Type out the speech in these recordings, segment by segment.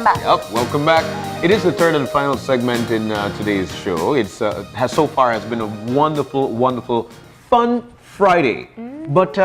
welcome back. Yep, welcome back. It is the third and final segment in today's show. It's has so far has been a wonderful, wonderful, fun Friday. But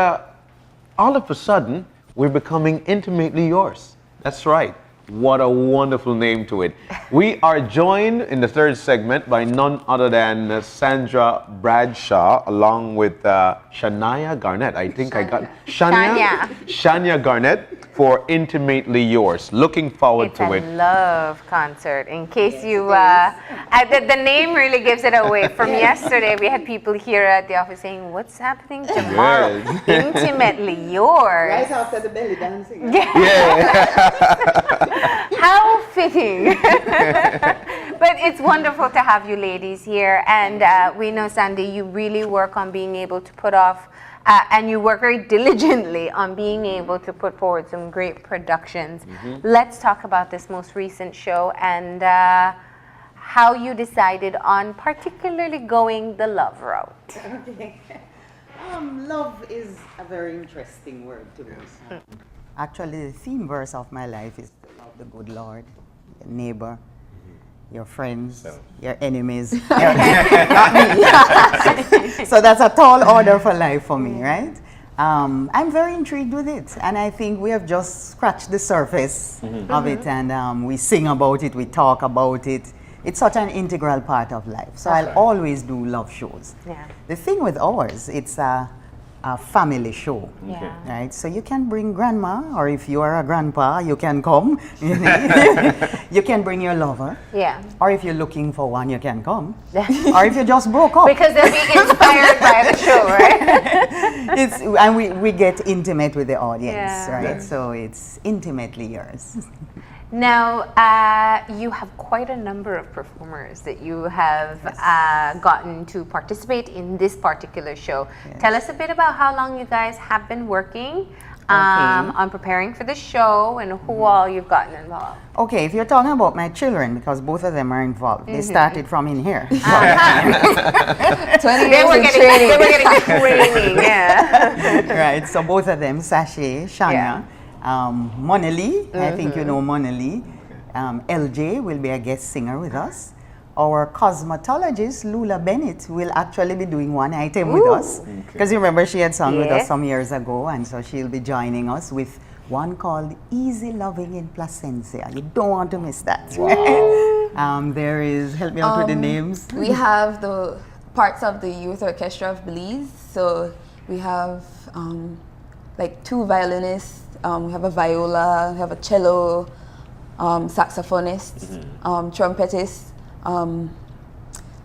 all of a sudden, we're becoming intimately yours. That's right. What a wonderful name to it. We are joined in the third segment by none other than Sandra Bradshaw, along with Shania Garnett. I think I got Shania Garnett for Intimately Yours. Looking forward to it. It's a love concert. In case the name really gives it away. From yesterday, we had people here at the office saying, "What's happening tomorrow?" Yes. Intimately Yours. Right after the belly dancing. How fitting. But it's wonderful to have you ladies here. And we know, Sandy, you really work on being able to put off, and you work very diligently on being able to put forward some great productions. Let's talk about this most recent show and how you decided on particularly going the love route. Okay. Love is a very interesting word to me. Actually, the theme verse of my life is to love the good Lord, your neighbor, your friends, your enemies. Not me. So that's a tall order for life for me, right? I'm very intrigued with it, and I think we have just scratched the surface of it, and we sing about it, we talk about it. It's such an integral part of life. So I'll always do love shows. The thing with ours, it's a family show, right? So you can bring grandma, or if you are a grandpa, you can come. You can bring your lover, or if you're looking for one, you can come, or if you just broke up. Because they'll be inspired by the show, right? And we get intimate with the audience, right? So it's intimately yours. Now, you have quite a number of performers that you have gotten to participate in this particular show. Tell us a bit about how long you guys have been working on preparing for the show and who all you've gotten involved. Okay, if you're talking about my children, because both of them are involved, they started from in here. 20 years of training. They were getting training, Right, so both of them, Sashay, Shania, Monali, I think you know Monali. LJ will be a guest singer with us. Our cosmetologist, Lula Bennett, will actually be doing one item with us. Because you remember she had sung with us some years ago, and so she'll be joining us with one called Easy Loving in Placencia. You don't want to miss that. Wow. There is, help me out with the names. We have the parts of the Youth Orchestra of Belize. So we have like 2 violinists. We have a viola, we have a cello, saxophonist, trumpetist.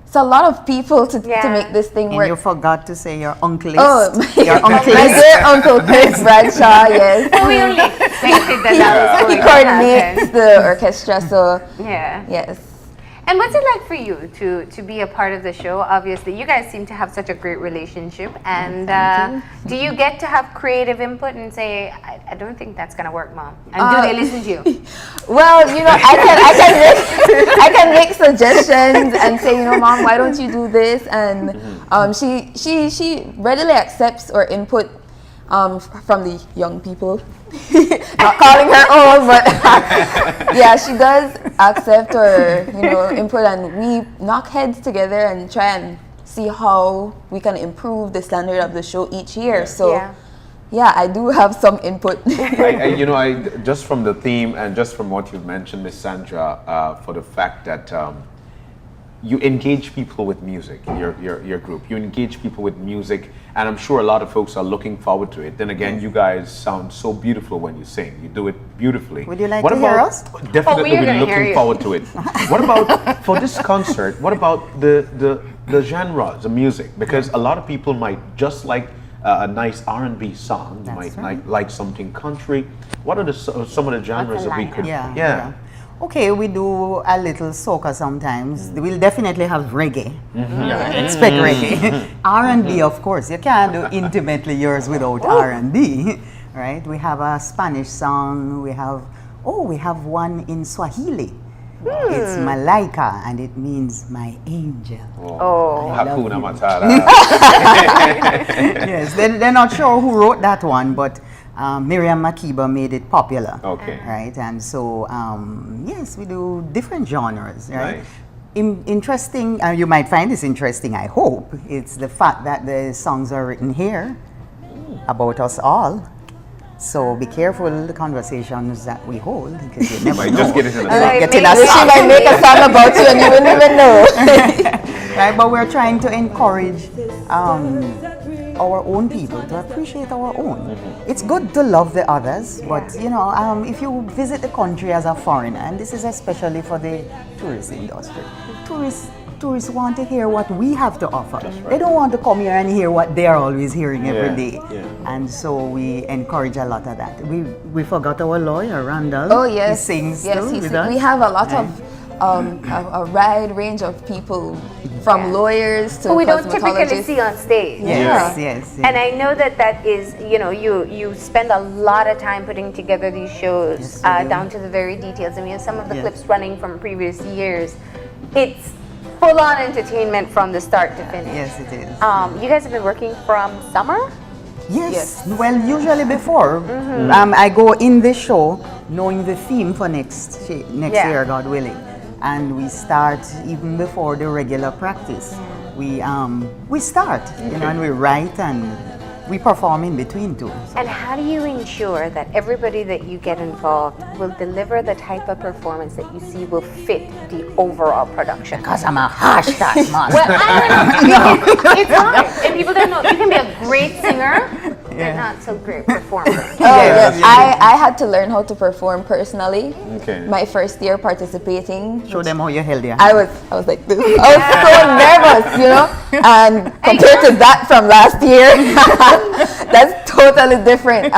It's a lot of people to make this thing work. And you forgot to say your uncleist. Oh, your uncleist. my dear uncle Chris Bradshaw, yes. We only expected that He coordinates the orchestra, so yes. And what's it like for you to be a part of the show? Obviously, you guys seem to have such a great relationship. And do you get to have creative input and say, I don't think that's going to work, Mom? And do they listen to you? Well, you know, I can make suggestions and say, you know, Mom, why don't you do this? And she readily accepts or input from the young people. Not calling her old, but yeah, she does accept or input, and we knock heads together and try and see how we can improve the standard of the show each year. So I do have some input. I just from the theme and just from what you've mentioned, Miss Sandra, for the fact that you engage people with music, your group. You engage people with music, and I'm sure a lot of folks are looking forward to it. Then again, you guys sound so beautiful when you sing. You do it beautifully. Would you like to hear us? Definitely, we're looking forward to it. What about, for this concert, what about the genres, the music? Because a lot of people might just like a nice R&B song, might like something country. What are some of the genres that we could... Okay, we do a little soca sometimes. We'll definitely have reggae. Expect reggae. R&B, of course. You can't do Intimately Yours without R&B, right? We have a Spanish song. We have one in Swahili. It's Malaika, and it means my angel. Hakuna Matata. Yes, they're not sure who wrote that one, but Miriam Makeba made it popular. Okay. Right, and so yes, we do different genres, right? Nice. Interesting, you might find this interesting, I hope, it's the fact that the songs are written here about us all. So be careful the conversations that we hold, because you never Might know. just get into the Might song. get in a She song. might make a song about you and you wouldn't even know. Right, but we're trying to encourage our own people to appreciate our own. It's good to love the others, but you know, if you visit the country as a foreigner, and this is especially for the tourist industry, tourists want to hear what we have to offer. They don't want to come here and hear what they're always hearing every day. Yeah. And so we encourage a lot of that. We forgot our lawyer, Randall. Oh yes, He sings yes. too with us. We have a lot of a wide range of people, from lawyers to Who we don't typically cosmetologists. see on stage. Yes, yes. And I know that is, you know, you spend a lot of time putting together these shows Yes, we do. down to the very details. And we have some of the Yes. clips running from previous years. It's full-on entertainment from the start to finish. Yes, it is. You guys have been working from summer? Yes. Well, usually before, I go in the show knowing the theme for next Yeah. year, God willing, and we start even before the regular practice. We start, you know, and we write and we perform in between too. And how do you ensure that everybody that you get involved will deliver the type of performance that you see will fit the overall production? Because I'm a hashtag master. Well, I don't know. It's hard. And people don't know. You can be a great singer, but not so great performer. Oh Yes, yes, yes. I had to learn how to perform personally. Okay. My first year participating. Show them how you held your I was like this. I was so nervous, you know. And compared to that from last year, that's totally different.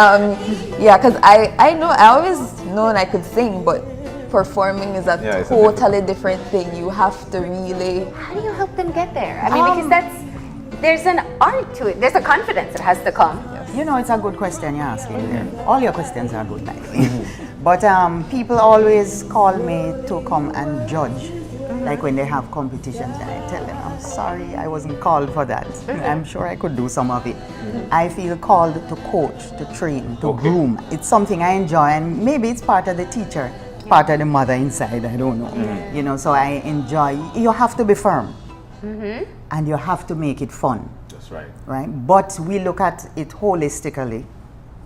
Yeah, because I know I always known I could sing, but performing is a Yeah, it's a totally different thing. You have to really. How do you help them get there? I mean, because there's an art to it. There's a confidence that has to come. You know, it's a good question you're asking there. All your questions are good, by the way. But people always call me to come and judge. Like when they have competitions, and I tell them, I'm sorry, I wasn't called for that. I'm sure I could do some of it. I feel called to coach, to train, to groom. It's something I enjoy, and maybe it's part of the teacher, part of the mother inside, I don't know. You know, so I enjoy. You have to be firm, and you have to make it fun. That's right. Right? But we look at it holistically,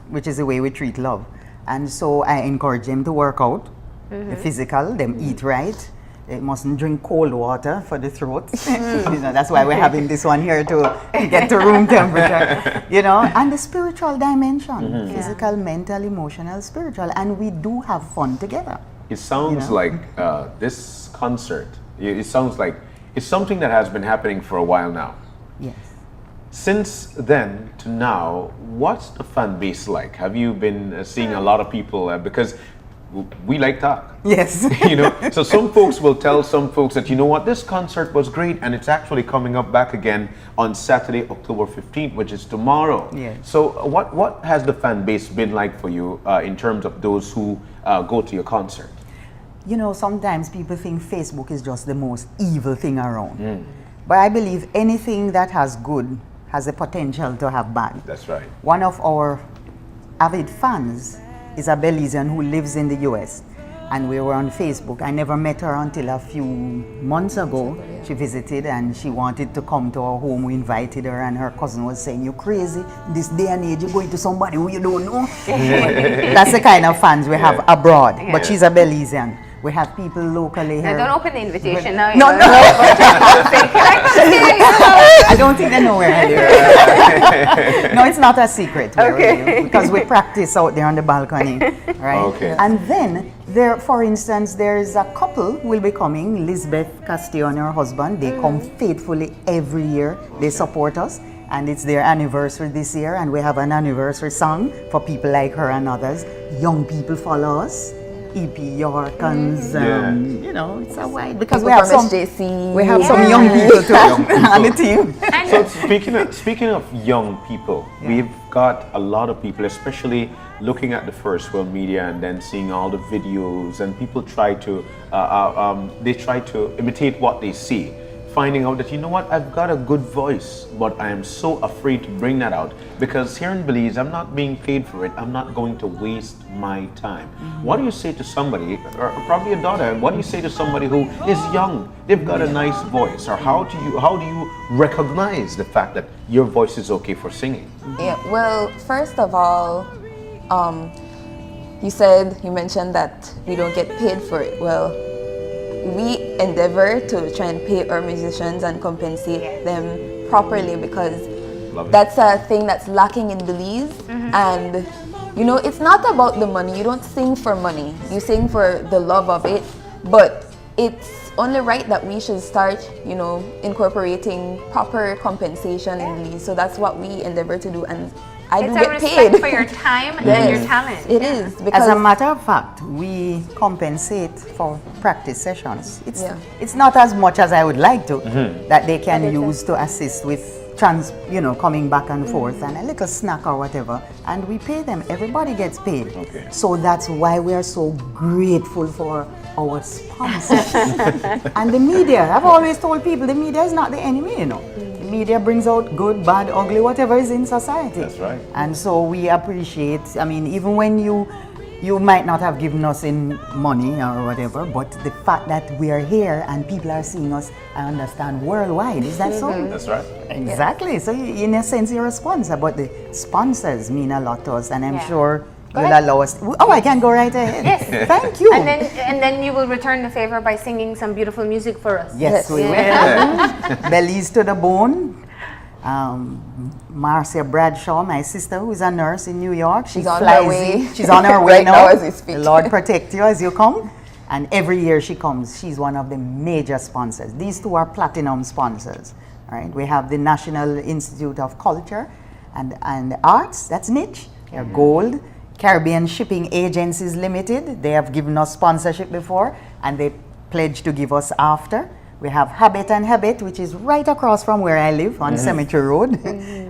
which is the way we treat love. And so I encourage them to work out, the physical, them eat right. They mustn't drink cold water for the throat. You know, that's why we're having this one here to get to room temperature. You know, and the spiritual dimension, physical, mental, emotional, spiritual, and we do have fun together. It sounds You know? like this concert, it sounds like it's something that has been happening for a while now. Yes. Since then to now, what's the fan base like? Have you been seeing a lot of people, because we like talk, Yes. you know? So some folks will tell some folks that, you know what, this concert was great and it's actually coming up back again on Saturday, October 15th, which is tomorrow. Yes. So what has the fan base been like for you in terms of those who go to your concert? You know, sometimes people think Facebook is just the most evil thing around. But I believe anything that has good has the potential to have bad. That's right. One of our avid fans is a Belizean who lives in the US, and we were on Facebook. I never met her until a few months ago. She visited and she wanted to come to our home. We invited her, and her cousin was saying, "You're crazy. This day and age, you're going to somebody who you don't know." That's the kind of fans we have abroad. But she's a Belizean. We have people locally Now, here. don't open the invitation now. No, you no. know. Say, "Can I come see you?" I don't think they know where I live. No, it's not a secret where we live, because we practice out there on the balcony, right? Okay. And then there, for instance, there is a couple who will be coming, Lisbeth Castillo and her husband. They come faithfully every year. They support us, and it's their anniversary this year, and we have an anniversary song for people like her and others. Young people follow us. EP Yorkans, you know, it's a wide, because we People have from some SJC. we have some young people too on the team. So speaking of young people, we've got a lot of people, especially looking at the first world media and then seeing all the videos, and people try to they try to imitate what they see finding out that, you know what, I've got a good voice, but I am so afraid to bring that out because here in Belize, I'm not being paid for it. I'm not going to waste my time. What do you say to somebody, or probably a daughter, what do you say to somebody who is young, they've got a nice voice, or how do you recognize the fact that your voice is okay for singing? Yeah, well, first of all, you mentioned that we don't get paid for it. Well, we endeavor to try and pay our musicians and compensate them properly because that's a thing that's lacking in Belize. And you know, it's not about the money. You don't sing for money. You sing for the love of it. But it's only right that we should start, you know, incorporating proper compensation in Belize. So that's what we endeavor to do. And I do get paid for your time and your talent. It is, because As a matter of fact, we compensate for practice sessions. It's not as much as I would like to that they can use to assist with coming back and forth and a little snack or whatever, and we pay them. Everybody gets paid. Okay. So that's why we are so grateful for our sponsors. And the media. I've always told people the media is not the enemy, you know. The media brings out good, bad, ugly, whatever is in society. That's right. And so we appreciate, I mean, even when you might not have given us in money or whatever, but the fact that we are here and people are seeing us, I understand, worldwide. Is that so? That's right. Exactly. So in a sense, you're a sponsor, but the sponsors mean a lot to us, and I'm sure Go you'll ahead. allow us. Oh, I can go right ahead. Yes. Thank you. And then you will return the favor by singing some beautiful music for us. Yes, we will. Belize to the bone. Marcia Bradshaw, my sister, who is a nurse in New York. She's on her way. She's on her way Right now as we speak. The Lord protect you as you come. And every year she comes, she's one of the major sponsors. These two are platinum sponsors. All right. We have the National Institute of Culture and Arts, that's niche. They're gold. Caribbean Shipping Agencies Limited, they have given us sponsorship before, and they pledge to give us after. We have Habit and Habit, which is right across from where I live on Cemetery Road.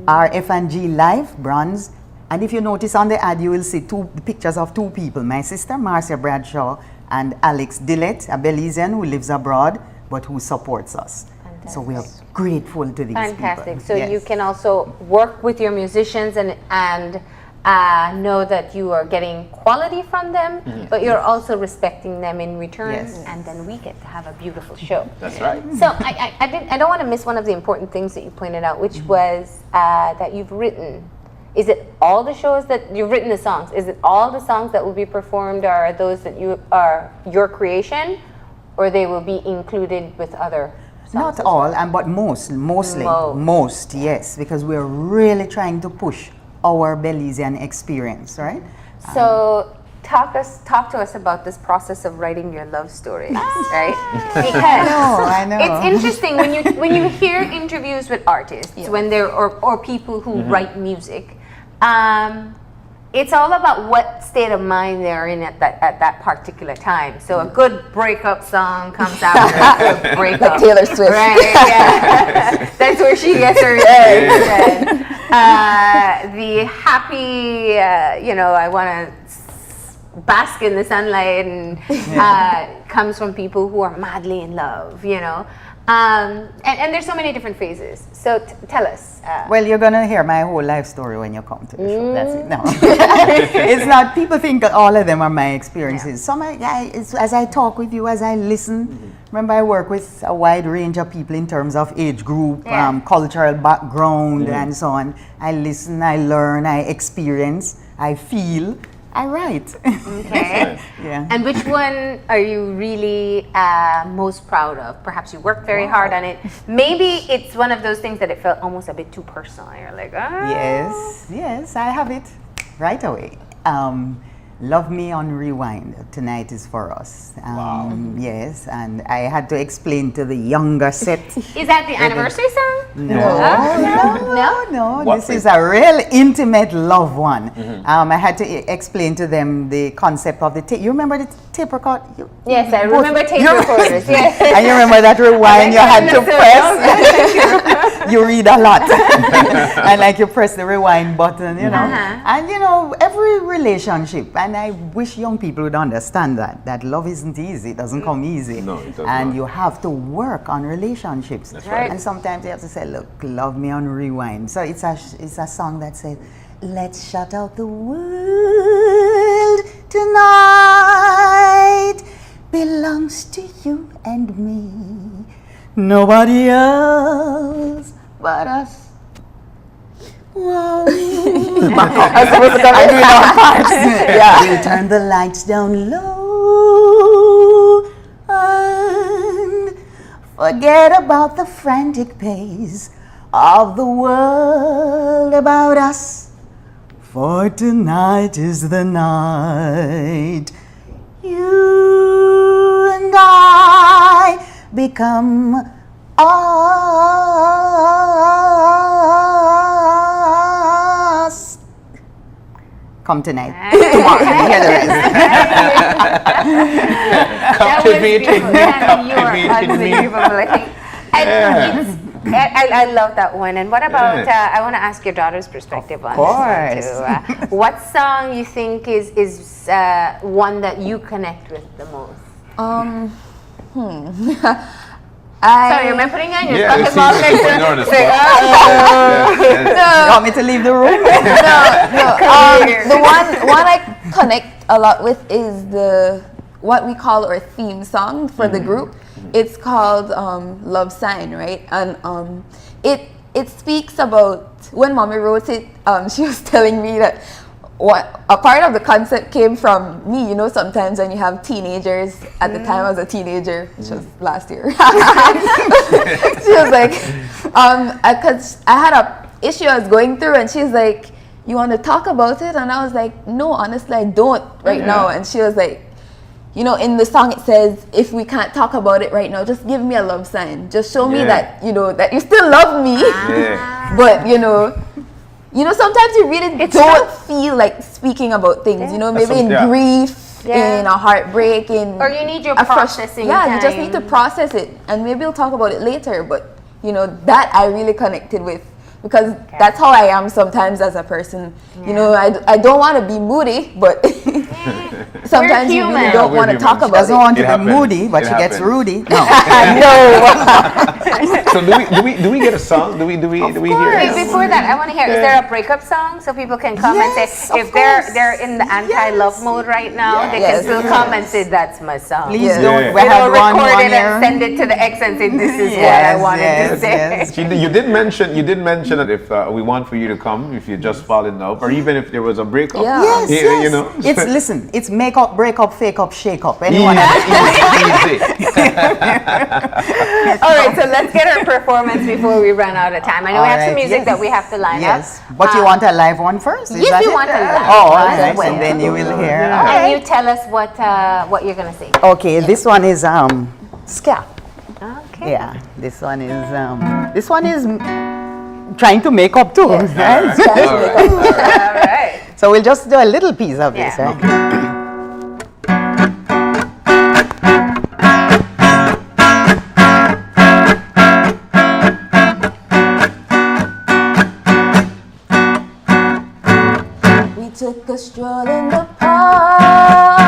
Our F&G Life, bronze. And if you notice on the ad, you will see two pictures of two people. My sister, Marcia Bradshaw, and Alex Dillett, a Belizean who lives abroad, but who supports us. Fantastic. So we are grateful to these Fantastic. people. So Yes. you can also work with your musicians and know that you are getting quality from them, but you're also respecting them in return, Yes. and then we get to have a beautiful show. That's right. So I don't want to miss one of the important things that you pointed out, which was that you've written. Is it all the shows that you've written the songs? Is it all the songs that will be performed are those that you are your creation, or they will be included with other songs? Not as all, well? but mostly. Most. Most, yes, because we're really trying to push our Belizean experience, right? So talk to us about this process of writing your love stories, right? Because I know. it's interesting when you hear interviews with artists when they're or people who write music. It's all about what state of mind they're in at that particular time. So a good breakup song comes after a breakup. Like Taylor Swift. Right, yeah. That's where she gets her attention. The happy, I want to bask in the sunlight and comes from people who are madly in love, and there's so many different phases. So tell us. Well, you're going to hear my whole life story when you come to the show. That's it. No. It's not, people think all of them are my experiences. Some it's, as I talk with you, as I listen, remember I work with a wide range of people in terms of age group, cultural background, and so on. I listen, I learn, I experience, I feel, I write. Okay. Yeah. And which one are you really most proud of? Perhaps you worked very hard on it. Maybe it's one of those things that it felt almost a bit too personal. You're like, Yes, I have it right away. Love Me on Rewind, Tonight is for Us. Yes, and I had to explain to the younger set. Is that the anniversary song? No. What This is a real intimate love one. I had to explain to them the concept of the tape. You remember the tape record? Yes, I remember tape recorders. Yes. And you remember that rewind you had to press? You read a lot. And like you press the rewind button, you know. And you know, every relationship, and I wish young people would understand that love isn't easy. It doesn't come easy. No, it does and not. you have to work on relationships. That's right. And sometimes you have to say, look, love me on rewind. So it's a song that says, let's shut out the world tonight. Belongs to you and me. Nobody else but us. Wow. I was supposed to come and do it on parts. Yeah. We'll turn the lights down low and forget about the frantic pace of the world about us. For tonight is the night you and I become us. Come tonight. Tomorrow. Hear the rest. Captivating me, You are captivating me. unbelievable, I think. And I love that one. And what about, I want to ask your daughter's perspective on this one too. What song you think is one that you connect with the most? Sorry, am I putting on your Yeah, stuff it's easy to put on the spot. You want me to leave the room? The one I connect a lot with is what we call our theme song for the group. It's called Love Sign, right? And it speaks about when Mommy wrote it. She was telling me that a part of the concept came from me. You know, sometimes when you have teenagers. At the time, I was a teenager, which was last year. She was like, because I had a issue I was going through, and she's like, "You want to talk about it?" And I was like, "No, honestly, I don't right now." And she was like, you know, in the song it says, if we can't talk about it right now, just give me a love sign. Just show me that, you know, that you still love me. But, you know, sometimes you really don't feel like speaking about things, you know, maybe in grief, in a heartbreak, or you need your processing time. You just need to process it, and maybe we'll talk about it later. But, you know, that I really connected with, because that's how I am sometimes as a person. You know, I don't want to be moody, but sometimes you really don't want to talk about it. Doesn't want to be happens. moody, but she gets rudy. No. So do we get a song? Do we hear Wait, it? before that, I want to hear, is there a breakup song so people can come and say, if they're in the anti-love mode right now, they can still come and say, that's my song. Please don't. We You know, had one record it year. and send it to the ex and say, this is what I wanted to say. You did mention that if we want for you to come, if you just fall in love, or even if there was a breakup. Yes, yes. You know. It's make up, break up, fake up, shake up. Anyone Easy. All right, so let's get our performance before we run out of time. I know we have some music that we have to line up. Yes, but you want a live one first? Is Yes, that we it? want a live Oh, one. okay. Well, then you will hear. And you tell us what you're going to sing. Okay, this one is ska. Okay. Yeah, this one is trying to make up too. Yes. Right? All right. So we'll just do a little piece of this. Yeah. Right? We took a stroll in the park,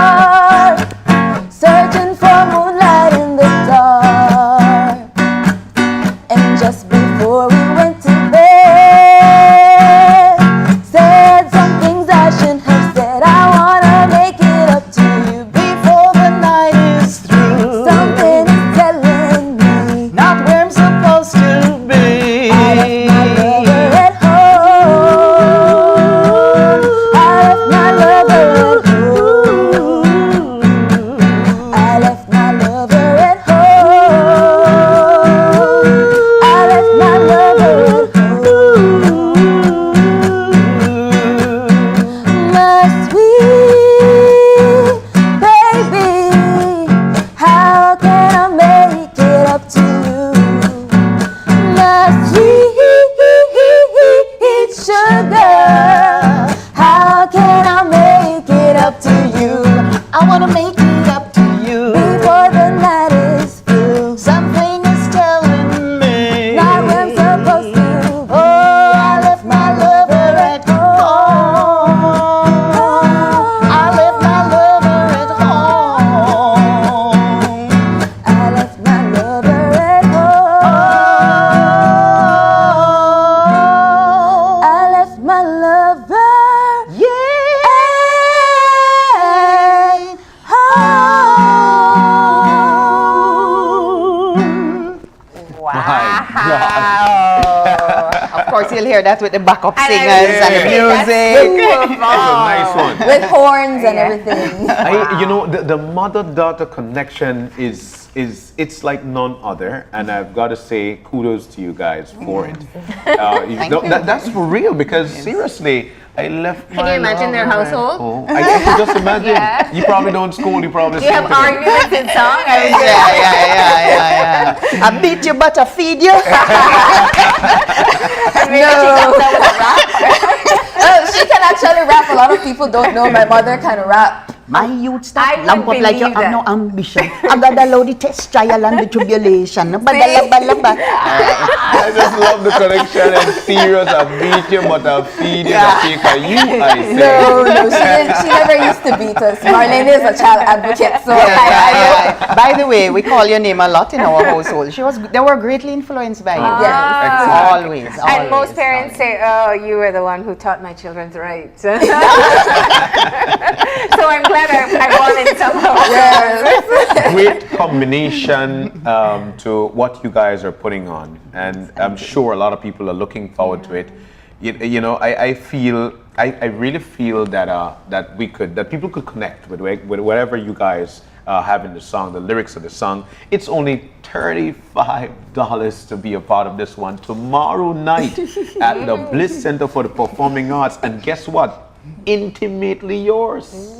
searching for moonlight in the dark. And just before we went to bed, said some things I shouldn't have said. I wanna make it up to you before the night is through. Something is telling me Not where I'm supposed to be. I left my lover at home. I left my lover at home. sugar. How can I make it up to you? I wanna make it up to you. Before the night is through. Something is telling me. Not what I'm supposed to. Oh, I left my lover at home. I left my lover at home. I left my lover at home. I left my lover Yeah. at home. Of course, you'll hear that with the backup And I singers and the really- music. That's a nice one. With horns and Yeah. everything. You know, the mother-daughter connection is it's like none other, and I've got to say kudos to you guys for it. That's for real, because seriously, I left. Can you imagine their lover at household? home. I can just imagine. Yeah. You probably don't school. You probably Do you have sing together. arguments in song? Yeah. I beat you, but I feed you. She can actually rap. A lot of people don't know my mother can rap. My youth I start would lamp up like you believe have no that. ambition. I got the load, the test trial and the tribulation. Badalabalaba. I just love the connection and serious. I beat you, but I'll feed you. I take a you. I say. No, she never used to beat us. Marlene is a child advocate, so By the way, we call your name a lot in our household. They were greatly influenced by you. Yes. Always. And most always, parents say, "Oh, you were the one who taught my children to write." So I'm glad I won it somehow. Great combination to what you guys are putting on, and I'm sure a lot of people are looking forward to it. You know, I really feel that people could connect with whatever you guys have in the song, the lyrics of the song. It's only $35 to be a part of this one tomorrow night at the Bliss Center for the Performing Arts, and guess what? Intimately yours.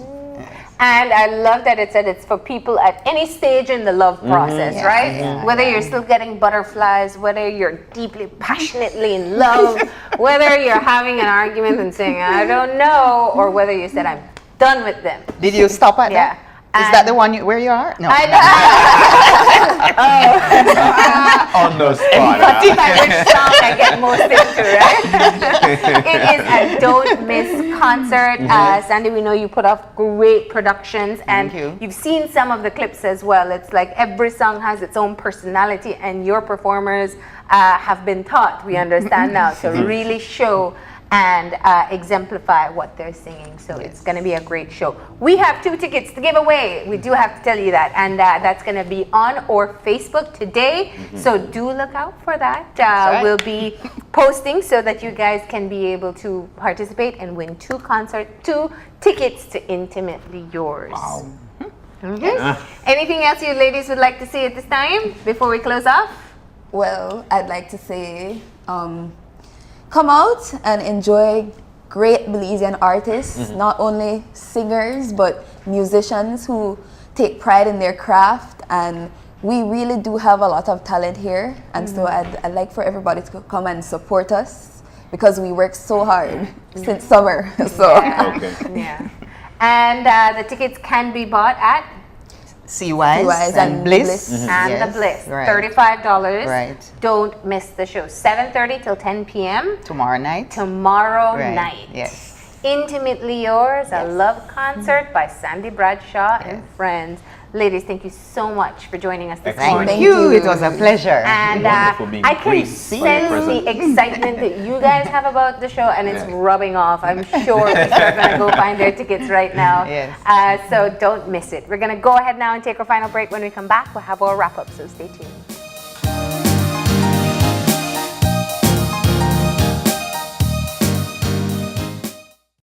And I love that it said it's for people at any stage in the love process, right? Whether you're still getting butterflies, whether you're deeply, passionately in love, whether you're having an argument and saying, I don't know, or whether you said, I'm done with them. Did you stop at Yeah. that? Is that the one where you are? No. I know. On the spot. Which song I get most into, right? It is a don't miss concert. Sandy, we know you put off great productions, and you. you've seen some of the clips as well. It's like every song has its own personality, and your performers have been taught, we understand now, to really show and exemplify what they're singing. So it's going to be a great show. We have 2 tickets to give away. We do have to tell you that. And that's going to be on our Facebook today. So do look out for that. right. We'll be posting so that you guys can be able to participate and win 2 tickets to Intimately Yours. Wow. Okay. Anything else you ladies would like to say at this time before we close off? Well, I'd like to say, come out and enjoy great Belizean artists, not only singers, but musicians who take pride in their craft. And we really do have a lot of talent here. And so I'd like for everybody to come and support us, because we work so hard since summer. So Okay. Yeah. And the tickets can be bought at CYs and Bliss. and Yes, the Bliss, right. $35. Right. Don't miss the show. 7:30 till 10 p.m. Tomorrow night. tomorrow Right. night. Yes. Intimately Yours, a love concert by Sandy Bradshaw and friends. Ladies, thank you so much for joining us this Excellent. morning. Thank Thank you. you. It was a pleasure. And Wonderful being I can graced by your sense presence. the excitement that you guys have about the show, and it's rubbing off. I'm sure people are going to go find their tickets right now. Yes. So don't miss it. We're going to go ahead now and take our final break. When we come back, we'll have our wrap up, so stay tuned.